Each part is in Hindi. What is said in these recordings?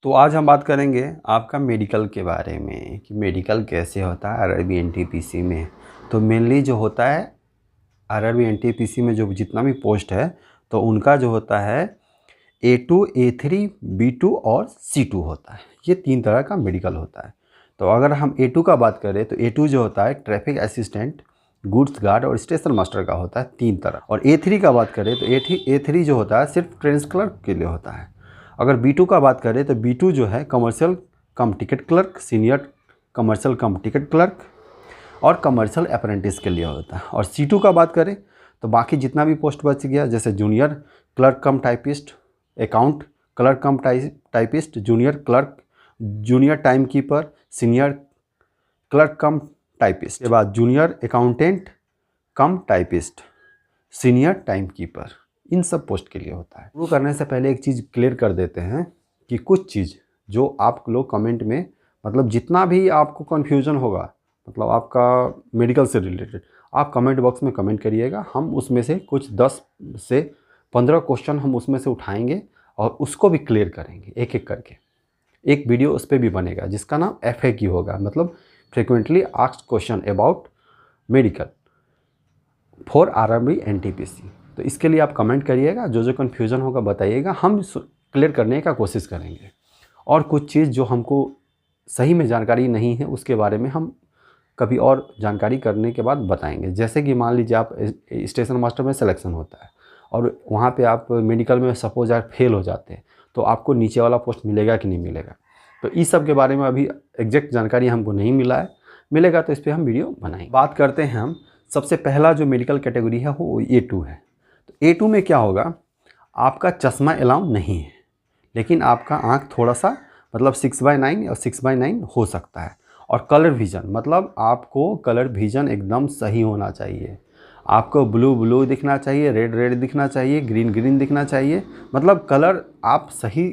तो आज हम बात करेंगे आपका मेडिकल के बारे में कि मेडिकल कैसे होता है आरआरबी एनटीपीसी में। तो मेनली जो होता है आरआरबी एनटीपीसी में जो जितना भी पोस्ट है तो उनका जो होता है A2, A3, B2 और C2 होता है। ये 3 तरह का मेडिकल होता है। तो अगर हम A2 का बात करें तो A2 जो होता है ट्रैफिक असिस्टेंट, गुड्स गार्ड और स्टेशन मास्टर का होता है 3 तरह। और A3 का बात करें तो A3 जो होता है सिर्फ ट्रेन क्लर्क के लिए होता है। अगर B2 का बात करें तो B2 जो है कमर्शियल कम टिकट क्लर्क, सीनियर कमर्शियल कम टिकट क्लर्क और कमर्शियल अप्रेंटिस के लिए होता है। और C2 का बात करें तो बाकी जितना भी पोस्ट बच गया जैसे junior clerk cum typist, account clerk cum typist, junior clerk, junior time keeper, senior clerk cum typist के बाद junior accountant cum typist, senior time keeper, इन सब पोस्ट के लिए होता है। शुरू करने से पहले एक चीज़ क्लियर कर देते हैं कि कुछ चीज़ जो आप लोग कमेंट में मतलब जितना भी आपको कन्फ्यूज़न होगा मतलब आपका मेडिकल से रिलेटेड आप कमेंट बॉक्स में कमेंट करिएगा। हम उसमें से कुछ 10 से 15 क्वेश्चन हम उसमें से उठाएंगे और उसको भी क्लियर करेंगे एक एक करके। एक वीडियो उस पर भी बनेगा जिसका नाम FAQ होगा, मतलब frequently asked question about medical for RRB NTPC. तो इसके लिए आप कमेंट करिएगा, जो कन्फ्यूज़न होगा बताइएगा, हम क्लियर करने का कोशिश करेंगे। और कुछ चीज़ जो हमको सही में जानकारी नहीं है उसके बारे में हम कभी और जानकारी करने के बाद बताएंगे। जैसे कि मान लीजिए आप स्टेशन मास्टर में सिलेक्शन होता है और वहाँ पे आप मेडिकल में सपोज आप फेल हो जाते हैं तो आपको नीचे वाला पोस्ट मिलेगा कि नहीं मिलेगा। तो इस सब के बारे में अभी एग्जैक्ट जानकारी हमको नहीं मिला है, मिलेगा तो इस पर हम वीडियो बनाएंगे। बात करते हैं हम सबसे पहला जो मेडिकल कैटेगरी है वो A2 है। तो A2 में क्या होगा, आपका चश्मा अलाउ नहीं है लेकिन आपका आँख थोड़ा सा मतलब 6/9 और 6/9 हो सकता है। और कलर विज़न मतलब आपको कलर विज़न एकदम सही होना चाहिए। आपको ब्लू ब्लू दिखना चाहिए, रेड रेड दिखना चाहिए, ग्रीन ग्रीन दिखना चाहिए, मतलब कलर आप सही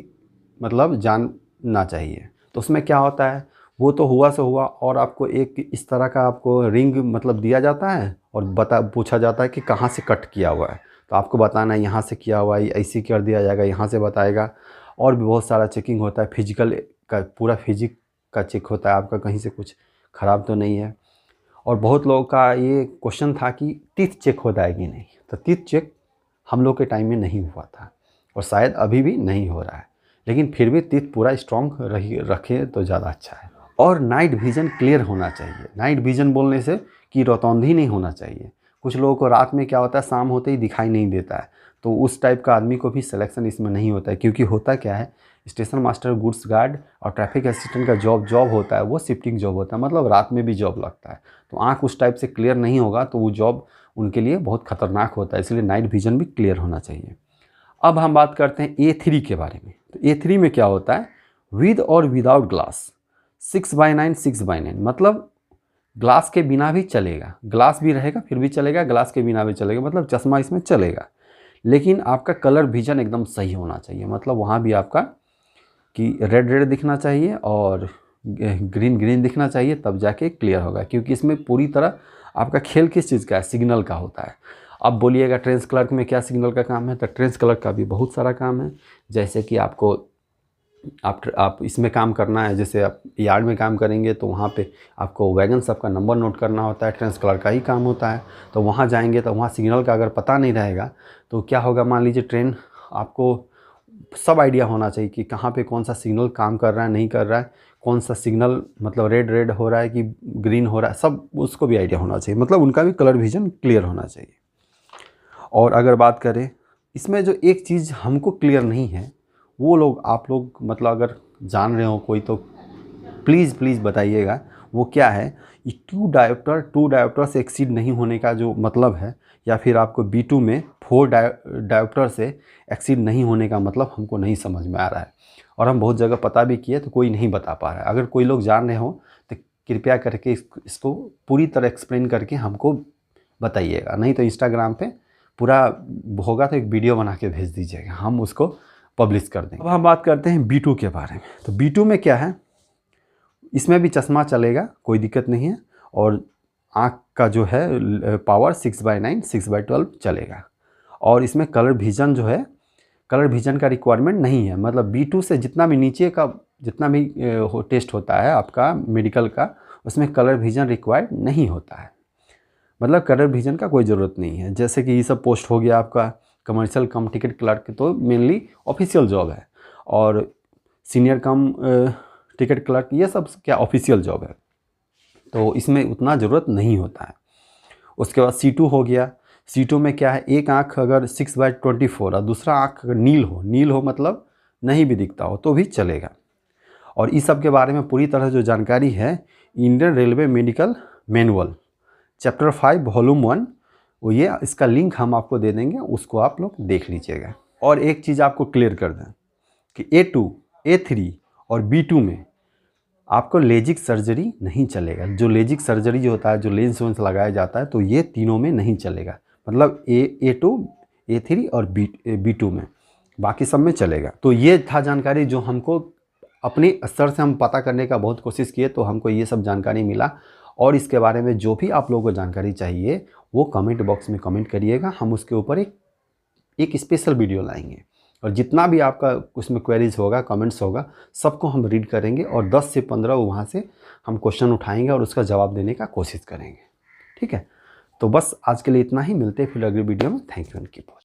मतलब जानना चाहिए। तो उसमें क्या होता है वो तो हुआ सो हुआ और आपको एक इस तरह का आपको रिंग मतलब दिया जाता है और पूछा जाता है कि कहाँ से कट किया हुआ है। तो आपको बताना है यहाँ से किया हुआ है, ऐसे कर दिया जाएगा, यहाँ से बताएगा। और भी बहुत सारा चेकिंग होता है, फिजिकल का पूरा फिजिक का चेक होता है आपका कहीं से कुछ ख़राब तो नहीं है। और बहुत लोगों का ये क्वेश्चन था कि टीथ चेक होता है कि नहीं। तो टीथ चेक हम लोग के टाइम में नहीं हुआ था और शायद अभी भी नहीं हो रहा है, लेकिन फिर भी टीथ पूरा स्ट्रॉन्ग रखे तो ज़्यादा अच्छा है। और नाइट विज़न क्लियर होना चाहिए। नाइट विज़न बोलने से कि रोतौंधी नहीं होना चाहिए। कुछ लोगों को रात में क्या होता है शाम होते ही दिखाई नहीं देता है, तो उस टाइप का आदमी को भी सिलेक्शन इसमें नहीं होता है। क्योंकि होता क्या है, स्टेशन मास्टर, गुड्स गार्ड और ट्रैफिक असिस्टेंट का जॉब होता है वो शिफ्टिंग जॉब होता है, मतलब रात में भी जॉब लगता है। तो आँख उस टाइप से क्लियर नहीं होगा तो वो जॉब उनके लिए बहुत खतरनाक होता है, इसलिए नाइट विज़न भी क्लियर होना चाहिए। अब हम बात करते हैं A3 के बारे में। तो A3 में क्या होता है, विद और विदाउट ग्लास 6/9 6/9, मतलब ग्लास के बिना भी चलेगा, ग्लास भी रहेगा फिर भी चलेगा, ग्लास के बिना भी चलेगा, मतलब चश्मा इसमें चलेगा। लेकिन आपका कलर विजन एकदम सही होना चाहिए, मतलब वहाँ भी आपका कि रेड रेड दिखना चाहिए और ग्रीन ग्रीन दिखना चाहिए, तब जाके क्लियर होगा। क्योंकि इसमें पूरी तरह आपका खेल किस चीज़ का है, सिग्नल का होता है। अब बोलिएगा ट्रेन क्लर्क में क्या सिग्नल का काम है, तो ट्रेन क्लर्क का भी बहुत सारा काम है। जैसे कि आपको आप इसमें काम करना है, जैसे आप यार्ड में काम करेंगे तो वहाँ पे आपको वैगन सबका नंबर नोट करना होता है, ट्रेन क्लर्क का ही काम होता है। तो वहाँ जाएंगे तो वहाँ सिग्नल का अगर पता नहीं रहेगा तो क्या होगा, मान लीजिए ट्रेन, आपको सब आइडिया होना चाहिए कि कहाँ पे कौन सा सिग्नल काम कर रहा है नहीं कर रहा है, कौन सा सिग्नल मतलब रेड रेड हो रहा है कि ग्रीन हो रहा है, सब उसको भी आइडिया होना चाहिए, मतलब उनका भी कलर विजन क्लियर होना चाहिए। और अगर बात करें इसमें जो एक चीज़ हमको क्लियर नहीं है, वो लोग आप लोग मतलब अगर जान रहे हो कोई तो प्लीज़ प्लीज़ बताइएगा वो क्या है। ये 2 डायोप्टर से एक्सीड नहीं होने का जो मतलब है, या फिर आपको B2 में 4 डायोप्टर से एक्सीड नहीं होने का मतलब हमको नहीं समझ में आ रहा है। और हम बहुत जगह पता भी किए तो कोई नहीं बता पा रहा है। अगर कोई लोग जान रहे हो तो कृपया करके इसको पूरी तरह एक्सप्लेन करके हमको बताइएगा, नहीं तो इंस्टाग्राम पे पूरा होगा तो एक वीडियो बना के भेज दीजिएगा, हम उसको पब्लिश कर देंगे। अब हम बात करते हैं B2 के बारे में। तो B2 में क्या है, इसमें भी चश्मा चलेगा, कोई दिक्कत नहीं है। और आँख का जो है पावर 6/9 6/12 चलेगा। और इसमें कलर विजन जो है कलर विजन का रिक्वायरमेंट नहीं है। मतलब B2 से जितना भी नीचे का जितना भी टेस्ट होता है आपका मेडिकल का, उसमें कलर विजन रिक्वायर्ड नहीं होता है। मतलब कलर विजन का कोई ज़रूरत नहीं है। जैसे कि ये सब पोस्ट हो गया आपका कमर्शियल कम टिकट क्लर्क, तो मेनली ऑफिशियल जॉब है, और सीनियर कम टिकट क्लर्क ये सब क्या ऑफिशियल जॉब है, तो इसमें उतना ज़रूरत नहीं होता है। उसके बाद C2 हो गया। C2 में क्या है, एक आँख अगर 6/24 और दूसरा आँख अगर नील हो मतलब नहीं भी दिखता हो तो भी चलेगा। और इस सब के बारे में पूरी तरह जो जानकारी है, Indian railway medical manual chapter 5 volume 1, वो ये इसका लिंक हम आपको दे देंगे, उसको आप लोग देख लीजिएगा। और एक चीज़ आपको क्लियर कर दें कि A2, A3 और B2 में आपको लेजिक सर्जरी नहीं चलेगा। जो लेजिक सर्जरी जो होता है, जो लेंस वेंस लगाया जाता है, तो ये तीनों में नहीं चलेगा। मतलब A2, A3 और B2 में, बाकी सब में चलेगा। तो ये था जानकारी जो हमको अपने स्तर से हम पता करने का बहुत कोशिश किए, तो हमको ये सब जानकारी मिला। और इसके बारे में जो भी आप लोगों को जानकारी चाहिए वो कमेंट बॉक्स में कमेंट करिएगा, हम उसके ऊपर एक स्पेशल वीडियो लाएंगे। और जितना भी आपका उसमें क्वेरीज होगा, कमेंट्स होगा, सबको हम रीड करेंगे और 10 से 15 वहाँ से हम क्वेश्चन उठाएंगे और उसका जवाब देने का कोशिश करेंगे। ठीक है, तो बस आज के लिए इतना ही। मिलते हैं फिर अगली वीडियो में। Thank you and keep watching.